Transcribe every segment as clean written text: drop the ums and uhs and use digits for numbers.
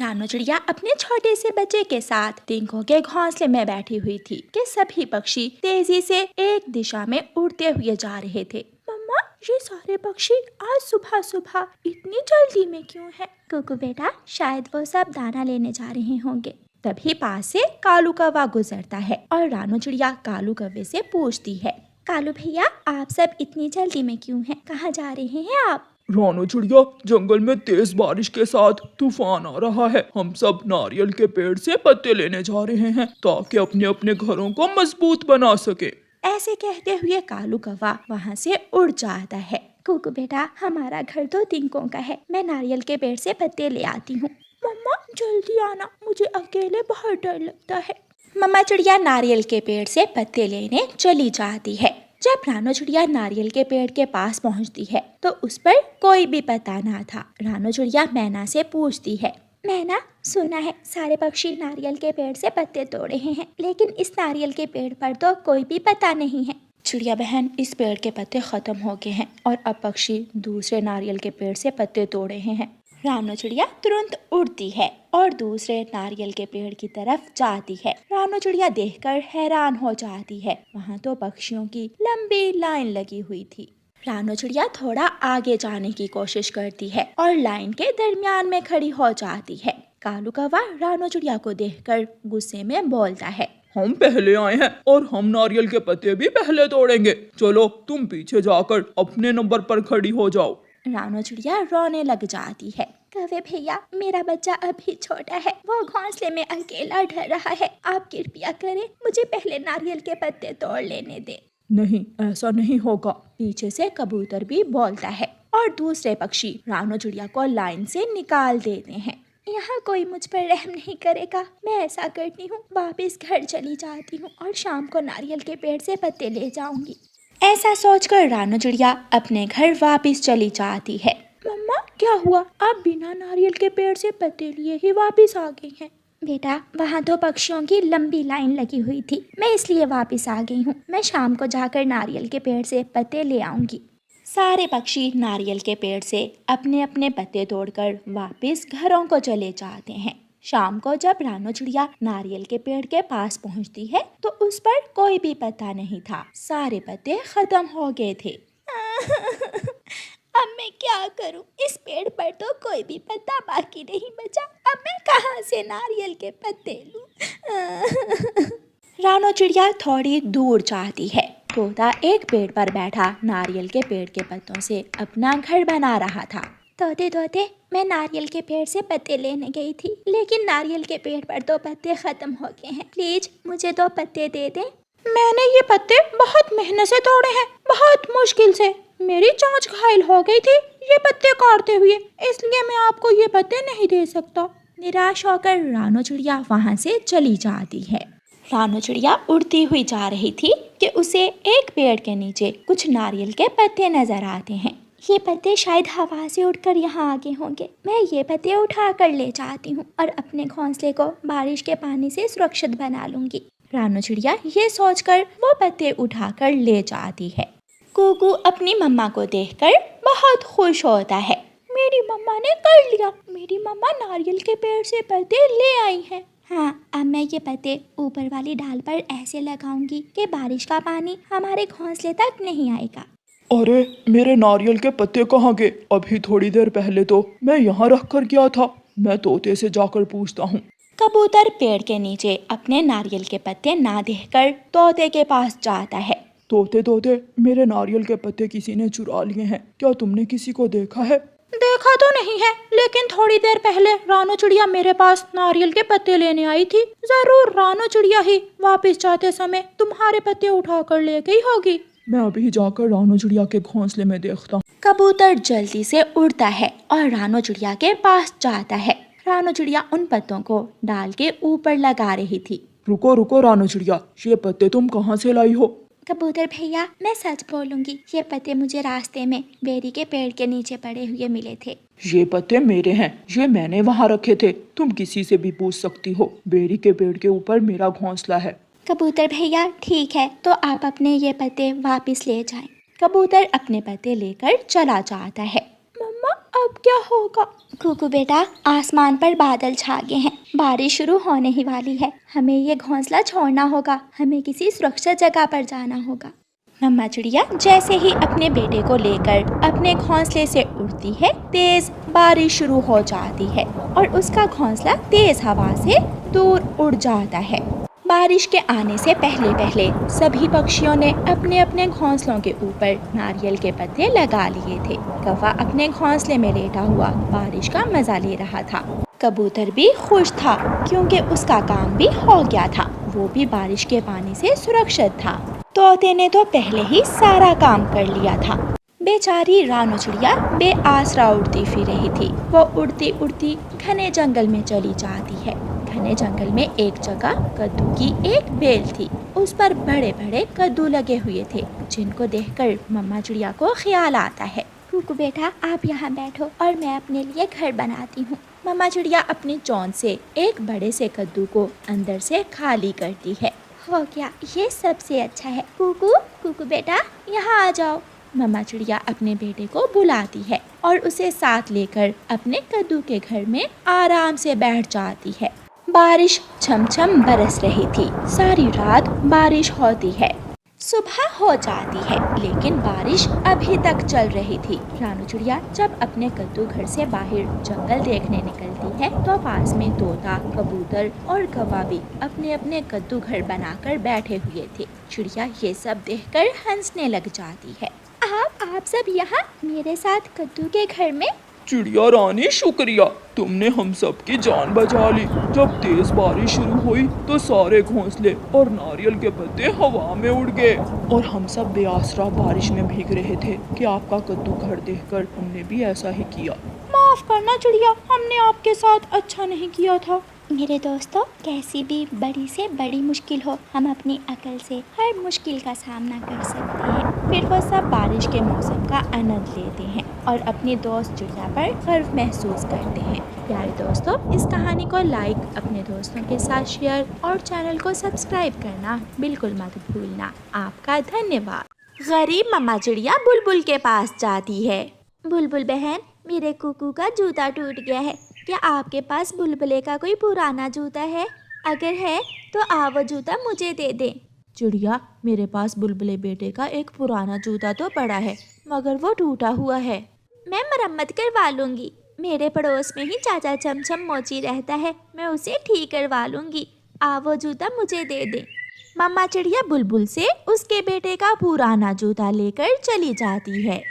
रानो चिड़िया अपने छोटे से बच्चे के साथ तिनकों के घोंसले में बैठी हुई थी कि सभी पक्षी तेजी से एक दिशा में उड़ते हुए जा रहे थे। मम्मा, ये सारे पक्षी आज सुबह सुबह इतनी जल्दी में क्यों हैं? कुकू बेटा, शायद वो सब दाना लेने जा रहे होंगे। तभी पास से कालू कौवा गुजरता है और रानो चिड़िया कालू कौवे से पूछती है, कालू भैया, आप सब इतनी जल्दी में क्यों हैं? कहाँ जा रहे हैं आप? रानो चिड़िया, जंगल में तेज बारिश के साथ तूफान आ रहा है। हम सब नारियल के पेड़ से पत्ते लेने जा रहे हैं ताकि अपने अपने घरों को मजबूत बना सके। ऐसे कहते हुए कालू कौवा वहाँ से उड़ जाता है। कुकू बेटा, हमारा घर तो तिनकों का है, मैं नारियल के पेड़ से पत्ते ले आती हूँ। मम्मा, जल्दी आना, मुझे अकेले बहुत डर लगता है। मम्मा चिड़िया नारियल के पेड़ से पत्ते लेने चली जाती है। जब रानो चिड़िया नारियल के पेड़ के पास पहुंचती है तो उस पर कोई भी पत्ता ना था। रानो चिड़िया मैना से पूछती है, मैना, सुना है सारे पक्षी नारियल के पेड़ से पत्ते तोड़ रहे हैं, लेकिन इस नारियल के पेड़ पर तो कोई भी पत्ता नहीं है। चिड़िया बहन, इस पेड़ के पत्ते खत्म हो गए हैं और अब पक्षी दूसरे नारियल के पेड़ से पत्ते तोड़ रहे हैं। रानो चिड़िया तुरंत उड़ती है और दूसरे नारियल के पेड़ की तरफ जाती है। रानो चिड़िया देखकर हैरान हो जाती है, वहाँ तो पक्षियों की लंबी लाइन लगी हुई थी। रानो चिड़िया थोड़ा आगे जाने की कोशिश करती है और लाइन के दरमियान में खड़ी हो जाती है। कालू कौवा रानो चिड़िया को देखकर गुस्से में बोलता है, हम पहले आए हैं और हम नारियल के पत्ते भी पहले तोड़ेंगे। चलो, तुम पीछे जाकर अपने नंबर पर खड़ी हो जाओ। रानो चिड़िया रोने लग जाती है, कौवे भैया, मेरा बच्चा अभी छोटा है, वो घोंसले में अकेला डर रहा है, आप कृपया करें, मुझे पहले नारियल के पत्ते तोड़ लेने दे। नहीं, ऐसा नहीं होगा। पीछे से कबूतर भी बोलता है और दूसरे पक्षी रानो चिड़िया को लाइन से निकाल देते हैं। यहाँ कोई मुझ पर रहम नहीं करेगा, मैं ऐसा करती हूँ, वापस घर चली जाती हूँ और शाम को नारियल के पेड़ से पत्ते ले जाऊंगी। ऐसा सोचकर रानो चिड़िया अपने घर वापस चली जाती है। मम्मा, क्या हुआ? आप बिना नारियल के पेड़ से पत्ते लिए ही वापस आ गई हैं? बेटा, वहाँ तो पक्षियों की लंबी लाइन लगी हुई थी, मैं इसलिए वापस आ गई हूँ। मैं शाम को जाकर नारियल के पेड़ से पत्ते ले आऊंगी। सारे पक्षी नारियल के पेड़ से अपने अपने पत्ते तोड़कर वापस घरों को चले जाते हैं। शाम को जब रानो चिड़िया नारियल के पेड़ के पास पहुंचती है तो उस पर कोई भी पत्ता नहीं था, सारे पत्ते खत्म हो गए थे। अब मैं क्या करूं? इस पेड़ पर तो कोई भी पत्ता बाकी नहीं बचा, अब मैं कहां से नारियल के पत्ते लूं? रानो चिड़िया थोड़ी दूर जाती है। तोता एक पेड़ पर बैठा नारियल के पेड़ के पत्तों से अपना घर बना रहा था। तोते तोते, मैं नारियल के पेड़ से पत्ते लेने गई थी, लेकिन नारियल के पेड़ पर तो पत्ते खत्म हो गए हैं, प्लीज मुझे 2 पत्ते दे दें। मैंने ये पत्ते बहुत मेहनत से तोड़े हैं, बहुत मुश्किल से, मेरी चोंच घायल हो गई थी ये पत्ते काटते हुए, इसलिए मैं आपको ये पत्ते नहीं दे सकता। निराश होकर रानो चिड़िया वहाँ से चली जाती है। रानो चिड़िया उड़ती हुई जा रही थी कि उसे एक पेड़ के नीचे कुछ नारियल के पत्ते नजर आते हैं। ये पत्ते शायद हवा से उड़कर यहाँ आगे होंगे, मैं ये पत्ते उठा कर ले जाती हूँ और अपने घोंसले को बारिश के पानी से सुरक्षित बना लूंगी। रानो चिड़िया ये सोचकर वो पत्ते उठाकर ले जाती है। कुकू अपनी मम्मा को देखकर बहुत खुश होता है, मेरी मम्मा ने कर लिया, मेरी मम्मा नारियल के पेड़ से पत्ते ले आई हैं। हाँ, अब मैं ये पत्ते ऊपर वाली डाल पर ऐसे लगाऊंगी कि बारिश का पानी हमारे घोंसले तक नहीं आएगा। अरे, मेरे नारियल के पत्ते कहाँ गए? अभी थोड़ी देर पहले तो मैं यहाँ रख कर गया था। मैं तोते से जाकर पूछता हूँ। कबूतर पेड़ के नीचे अपने नारियल के पत्ते ना देखकर तोते के पास जाता है। तोते तोते, मेरे नारियल के पत्ते किसी ने चुरा लिए हैं, क्या तुमने किसी को देखा है? देखा तो नहीं है, लेकिन थोड़ी देर पहले रानो चिड़िया मेरे पास नारियल के पत्ते लेने आई थी, जरूर रानो चिड़िया ही वापस जाते समय तुम्हारे पत्ते उठा कर ले गई होगी। मैं अभी जाकर रानो चिड़िया के घोंसले में देखता हूँ। कबूतर जल्दी से उड़ता है और रानो चिड़िया के पास जाता है। रानो चिड़िया उन पत्तों को डाल के ऊपर लगा रही थी। रुको रुको रानो चिड़िया, ये पत्ते तुम कहाँ से लाई हो? कबूतर भैया, मैं सच बोलूंगी, ये पत्ते मुझे रास्ते में बेरी के पेड़ के नीचे पड़े हुए मिले थे। ये पत्ते मेरे हैं, ये मैंने वहाँ रखे थे, तुम किसी से भी पूछ सकती हो, बेरी के पेड़ के ऊपर मेरा घोंसला है। कबूतर भैया, ठीक है, तो आप अपने ये पत्ते वापस ले जाएं। कबूतर अपने पत्ते लेकर चला जाता है। मम्मा, अब क्या होगा? कुकू बेटा, आसमान पर बादल छा गए हैं, बारिश शुरू होने ही वाली है। हमें ये घोंसला छोड़ना होगा, हमें किसी सुरक्षित जगह पर जाना होगा। मम्मा चिड़िया जैसे ही अपने बेटे को लेकर अपने घोंसले से उड़ती है, तेज बारिश शुरू हो जाती है और उसका घोंसला तेज हवा से दूर उड़ जाता है। बारिश के आने से पहले पहले सभी पक्षियों ने अपने अपने घोंसलों के ऊपर नारियल के पत्ते लगा लिए थे। कौवा अपने घोंसले में लेटा हुआ बारिश का मजा ले रहा था। कबूतर भी खुश था क्योंकि उसका काम भी हो गया था, वो भी बारिश के पानी से सुरक्षित था। तोते ने तो पहले ही सारा काम कर लिया था। बेचारी रानो चिड़िया बेआसरा उड़ती फिर रही थी। वो उड़ती उड़ती घने जंगल में चली जाती है। घने जंगल में एक जगह कद्दू की एक बेल थी। उस पर बड़े बड़े कद्दू लगे हुए थे, जिनको देखकर मम्मा चिड़िया को ख्याल आता है, कुकू बेटा आप यहाँ बैठो और मैं अपने लिए घर बनाती हूँ। मम्मा चिड़िया अपनी चोंच से एक बड़े से कद्दू को अंदर से खाली करती है। हो गया, ये सबसे अच्छा है। कुकू कुकू बेटा यहाँ आ जाओ। मम्मा चिड़िया अपने बेटे को बुलाती है और उसे साथ लेकर अपने कद्दू के घर में आराम से बैठ जाती है। बारिश छमछम बरस रही थी। सारी रात बारिश होती है। सुबह हो जाती है लेकिन बारिश अभी तक चल रही थी। रानू चिड़िया जब अपने कद्दू घर से बाहर जंगल देखने निकलती है तो पास में तोता, कबूतर और कौवा भी अपने अपने कद्दू घर बनाकर बैठे हुए थे। चिड़िया ये सब देखकर हंसने लग जाती है। आप सब यहाँ मेरे साथ कद्दू के घर में? चिड़िया रानी शुक्रिया, तुमने हम सब की जान बचा ली। जब तेज बारिश शुरू हुई तो सारे घोंसले और नारियल के पत्ते हवा में उड़ गए और हम सब बेआसरा बारिश में भीग रहे थे कि आपका कद्दू घर देखकर हमने भी ऐसा ही किया। माफ करना चिड़िया, हमने आपके साथ अच्छा नहीं किया था। मेरे दोस्तों, कैसी भी बड़ी से बड़ी मुश्किल हो, हम अपनी अकल से हर मुश्किल का सामना कर सकते हैं। फिर वो सब बारिश के मौसम का आनंद लेते हैं और अपनी दोस्त चिड़िया पर गर्व महसूस करते हैं। प्यारे दोस्तों, इस कहानी को लाइक, अपने दोस्तों के साथ शेयर और चैनल को सब्सक्राइब करना बिल्कुल मत भूलना। आपका धन्यवाद। गरीब मम्मा चिड़िया बुलबुल के पास जाती है। बुलबुल बहन, मेरे कुकू का जूता टूट गया है, क्या आपके पास बुलबुले का कोई पुराना जूता है? अगर है तो आप वो जूता मुझे दे दें। चिड़िया, मेरे पास बुलबुले बेटे का एक पुराना जूता तो पड़ा है, मगर वो टूटा हुआ है। मैं मरम्मत करवा लूँगी। मेरे पड़ोस में ही चाचा चमचम मोची रहता है, मैं उसे ठीक करवा लूँगी। आप वो जूता मुझे दे दें। मम्मा चिड़िया बुलबुल से उसके बेटे का पुराना जूता लेकर चली जाती है।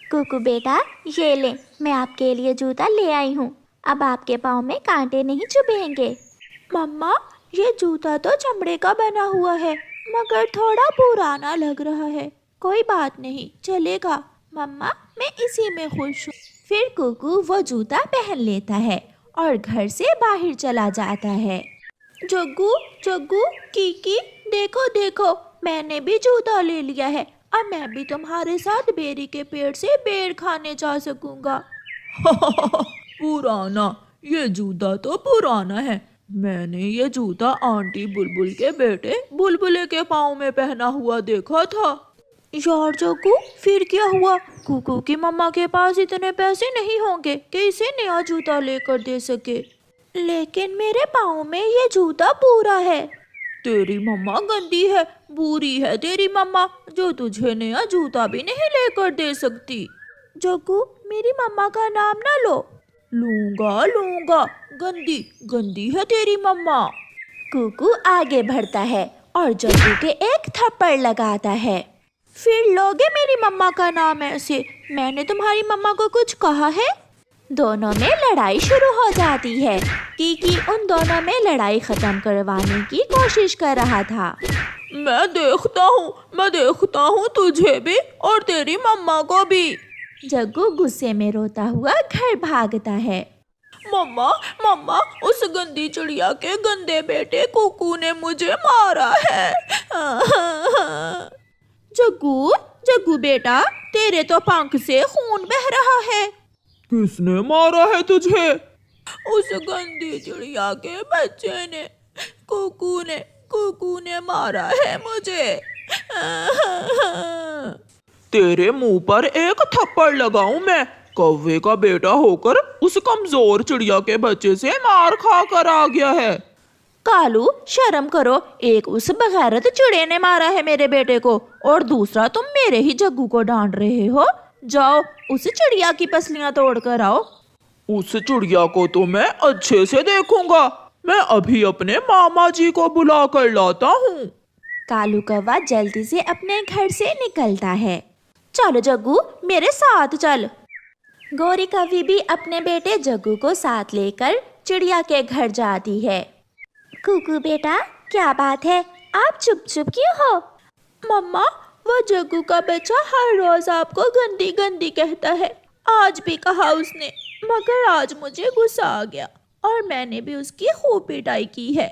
कुकू बेटा, ये ले, मैं आपके लिए जूता ले आई हूँ। अब आपके पाँव में कांटे नहीं चुभेंगे। मम्मा, ये जूता तो चमड़े का बना हुआ है, मगर थोड़ा पुराना लग रहा है। कोई बात नहीं, चलेगा। मम्मा, मैं इसी में खुश हूँ। फिर कुकू वो जूता पहन लेता है और घर से बाहर चला जाता है। जग्गू जग्गू, कीकी, देखो देखो, मैंने भी जूता ले लिया है। अब मैं भी तुम्हारे साथ बेरी के पेड़ से बेर खाने जा सकूंगा। पुराना, ये जूता तो पुराना है। मैंने ये जूता आंटी बुलबुल के बेटे बुलबुले के पाँव में पहना हुआ देखा था। यार जग्गू, फिर क्या हुआ? कुकू की मम्मा के पास इतने पैसे नहीं होंगे कि इसे नया जूता लेकर दे सके। लेकिन मेरे पाँव में ये जूता पूरा है। तेरी मम्मा गंदी है, बुरी है तेरी मम्मा, जो तुझे नया जूता भी नहीं लेकर दे सकती। जग्गू, मेरी मम्मा का नाम ना लो। लूंगा लूंगा, गंदी गंदी है तेरी मम्मा। कुकू आगे बढ़ता है और जग्गू के एक थप्पड़ लगाता है। फिर लोगे मेरी मम्मा का नाम ऐसे? मैंने तुम्हारी मम्मा को कुछ कहा है? दोनों में लड़ाई शुरू हो जाती है। कीकी उन दोनों में लड़ाई खत्म करवाने की कोशिश कर रहा था। मैं देखता हूँ तुझे भी और तेरी मम्मा को भी। जग्गू गुस्से में रोता हुआ घर भागता है। मम्मा मम्मा, उस गंदी चिड़िया के गंदे बेटे कुकू ने मुझे मारा है। जग्गू जग्गू बेटा, तेरे तो पंख से खून बह रहा है। किसने मारा है तुझे? उस गंदी चिड़िया के बच्चे ने, कुकू ने मारा है मुझे। तेरे मुंह पर एक थप्पड़ लगाऊं मैं? कौवे का बेटा होकर उस कमजोर चिड़िया के बच्चे से मार खा कर आ गया है। कालू शर्म करो, एक उस बगैरत चिड़िया ने मारा है मेरे बेटे को और दूसरा तुम मेरे ही जग्गू को डांट रहे हो। जाओ उस चिड़िया की पसलियां तोड़ कर आओ। उस चिड़िया को तो मैं अच्छे से देखूंगा। मैं अभी अपने मामा जी को बुला कर लाता हूँ। कालू कौवा जल्दी से अपने घर से निकलता है। चलो जग्गू मेरे साथ चल। गौरी कौवी भी अपने बेटे जग्गू को साथ लेकर चिड़िया के घर जाती है। कुकू बेटा क्या बात है, आप चुप चुप क्यों हो? मम्मा वो जग्गू का बच्चा हर रोज आपको गंदी गंदी कहता है, आज भी कहा उसने, मगर आज मुझे गुस्सा आ गया और मैंने भी उसकी खूब पिटाई की है।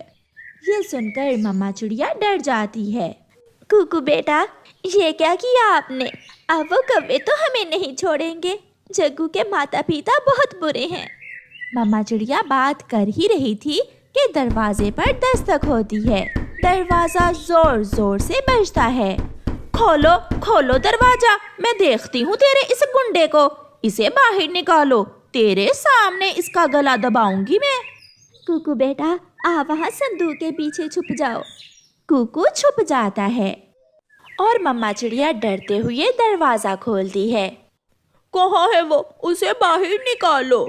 ये सुनकर मम्मा चिड़िया डर जाती है। कुकू बेटा ये क्या किया आपने? अब वो कौवे तो हमें नहीं छोड़ेंगे। जग्गू के माता पिता बहुत बुरे हैं। मम्मा चिड़िया बात कर ही रही थी कि दरवाजे पर दस्तक होती है। दरवाजा जोर जोर से बजता है। खोलो खोलो दरवाजा, मैं देखती हूँ तेरे इस गुंडे को। इसे बाहर निकालो, तेरे सामने इसका गला दबाऊंगी मैं। कुकू बेटा आप वहाँ संदूक के पीछे छुप जाओ। कुकू छुप जाता है और मम्मा चिड़िया डरते हुए दरवाजा खोलती है। कहाँ है वो? उसे बाहर निकालो।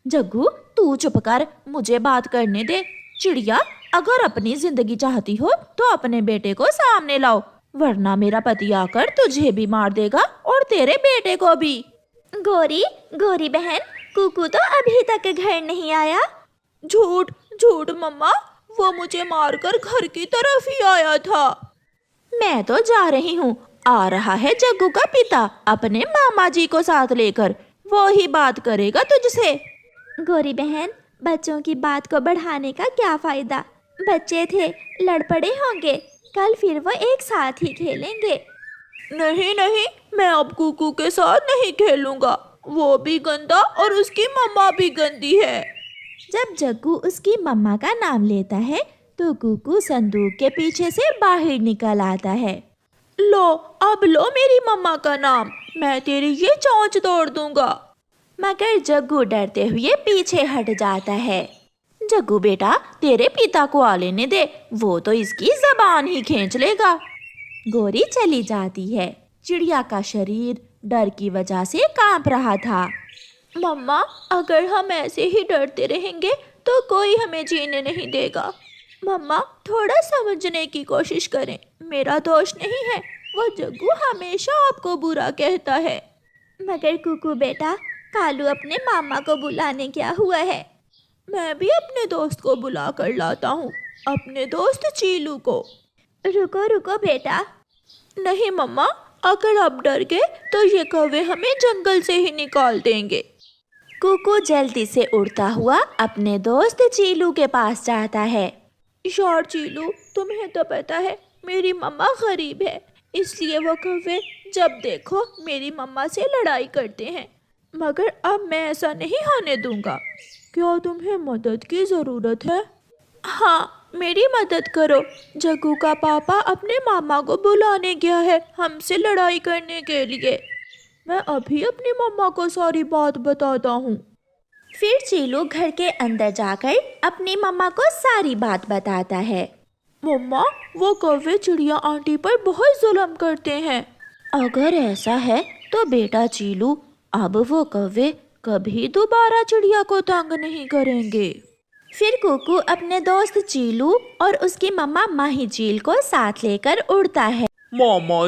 जग्गू तू चुप कर, मुझे बात करने दे। चिड़िया अगर अपनी जिंदगी चाहती हो तो अपने बेटे को सामने लाओ, वरना मेरा पति आकर तुझे भी मार देगा और तेरे बेटे को भी। गोरी गोरी बहन, कुकू तो अभी तक घर नहीं आया। झूठ झूठ मम्मा, वो मुझे मारकर घर की तरफ ही आया था। मैं तो जा रही हूँ, आ रहा है जग्गू का पिता अपने मामा जी को साथ लेकर, वो ही बात करेगा तुझसे। गोरी बहन बच्चों की बात को बढ़ाने का क्या फायदा? बच्चे थे, लड़ पड़े होंगे, कल फिर वो एक साथ ही खेलेंगे। नहीं नहीं, मैं अब कुकू के साथ नहीं खेलूंगा, वो भी गंदा और उसकी मम्मा भी गंदी है। जब जग्गू उसकी मम्मा का नाम लेता है तो कुकू संदूक के पीछे से बाहर निकल आता है। लो अब लो मेरी मम्मा का नाम, मैं तेरी ये चोंच तोड़ दूंगा। मगर जग्गू डरते हुए पीछे हट जाता है। जग्गू बेटा तेरे पिता को आ लेने दे, वो तो इसकी जबान ही खींच लेगा। गोरी चली जाती है। चिड़िया का शरीर डर की वजह से कांप रहा था। मम्मा अगर हम ऐसे ही डरते रहेंगे तो कोई हमें जीने नहीं देगा। मम्मा थोड़ा समझने की कोशिश करें, मेरा दोष नहीं है, वो जग्गू हमेशा आपको बुरा कहता है। मगर कुकू बेटा कालू अपने मामा को बुलाने क्या हुआ है? मैं भी अपने दोस्त को बुला कर लाता हूँ, अपने दोस्त चीलू को। रुको रुको बेटा। नहीं मम्मा, अगर आप डर गए तो ये कौवे हमें जंगल से ही निकाल देंगे। कुकू जल्दी से उड़ता हुआ अपने दोस्त चीलू के पास जाता है। यार चीलू, तुम्हें तो पता है मेरी मम्मा गरीब है, इसलिए वो कौवे जब देखो मेरी मम्मा से लड़ाई करते हैं, मगर अब मैं ऐसा नहीं होने दूंगा। क्या तुम्हें मदद की ज़रूरत है? हाँ मेरी मदद करो, जग्गू का पापा अपने मामा को बुलाने गया है हमसे लड़ाई करने के लिए। मैं अभी अपनी मम्मा को सारी बात बताता हूँ। फिर चीलू घर के अंदर जाकर अपनी मम्मा को सारी बात बताता है। मम्मा वो कौवे चिड़िया आंटी पर बहुत जुल्म करते हैं। अगर ऐसा है तो बेटा चीलू अब वो कौवे कभी दोबारा चिड़िया को तंग नहीं करेंगे। फिर कुकू अपने दोस्त चीलू और उसकी मम्मा माही चील को साथ लेकर उड़ता है। मामा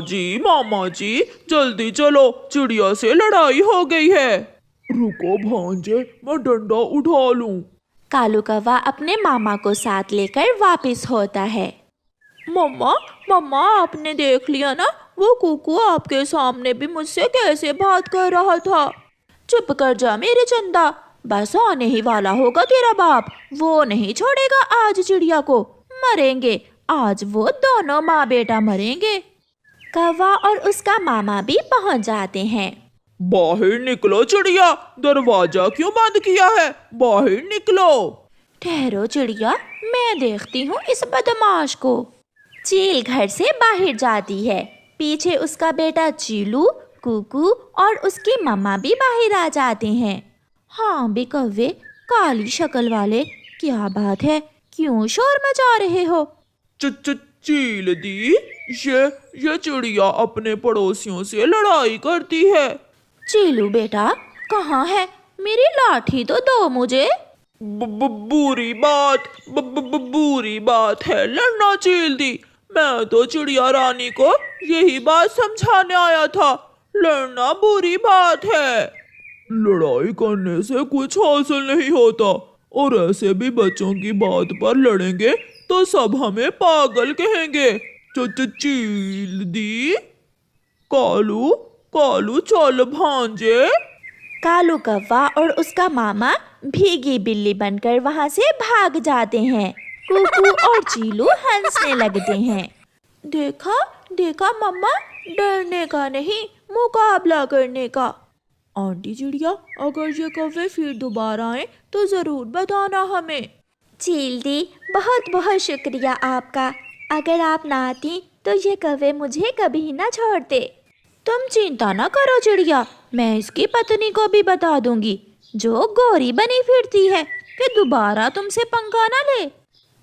जी जल्दी चलो, चिड़िया से लड़ाई हो गई है। रुको भांजे, मैं डंडा उठा लूं। कालू कौवा अपने मामा को साथ लेकर वापस होता है। मम्मा आपने देख लिया ना, वो कुकू आपके सामने भी मुझसे कैसे बात कर रहा था। चुप कर जा मेरे चंदा, बस आने ही वाला होगा तेरा बाप, वो नहीं छोड़ेगा आज चिड़िया को, मरेंगे आज वो दोनों माँ बेटा मरेंगे। कौवा और उसका मामा भी पहुंच जाते हैं। बाहर निकलो चिड़िया, दरवाजा क्यों बंद किया है, बाहर निकलो। ठहरो चिड़िया, मैं देखती हूँ इस बदमाश को। चील घर से बाहर जाती है, पीछे उसका बेटा चीलू कुकू और उसकी मम्मा भी बाहर आ जाते हैं। हाँ बे कौवे, काली शक्ल वाले, क्या बात है, क्यों शोर मचा रहे हो? चील दी, ये चिड़िया अपने पड़ोसियों से लड़ाई करती है। चीलू बेटा, कहाँ है? मेरी लाठी तो दो मुझे। बुरी बात है लड़ना चील दी। मैं तो चिड़िया रानी को यही बात समझाने आया था, लड़ना बुरी बात है। लड़ाई करने से कुछ हासिल नहीं होता, और ऐसे भी बच्चों की बात पर लड़ेंगे तो सब हमें पागल कहेंगे। चील दी, कालू चल भांजे। कालू कौवा और उसका मामा भीगी बिल्ली बनकर वहां से भाग जाते हैं। कुकू और चीलू हंसने लगते हैं। देखा मम्मा, डरने का नहीं, मुकाबला करने का। आंटी चिड़िया, अगर ये कौवे फिर दोबारा आए तो जरूर बताना हमें। चील दी, बहुत बहुत शुक्रिया आपका। अगर आप ना आती तो ये कौवे मुझे कभी ना छोड़ते। तुम चिंता ना करो चिड़िया, मैं इसकी पत्नी को भी बता दूंगी, जो गोरी बनी फिरती है, कि दोबारा तुमसे पंगा ना ले।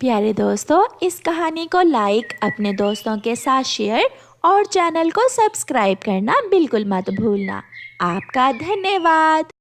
प्यारे दोस्तों, इस कहानी को लाइक, अपने दोस्तों के साथ शेयर और चैनल को सब्सक्राइब करना बिल्कुल मत भूलना। आपका धन्यवाद।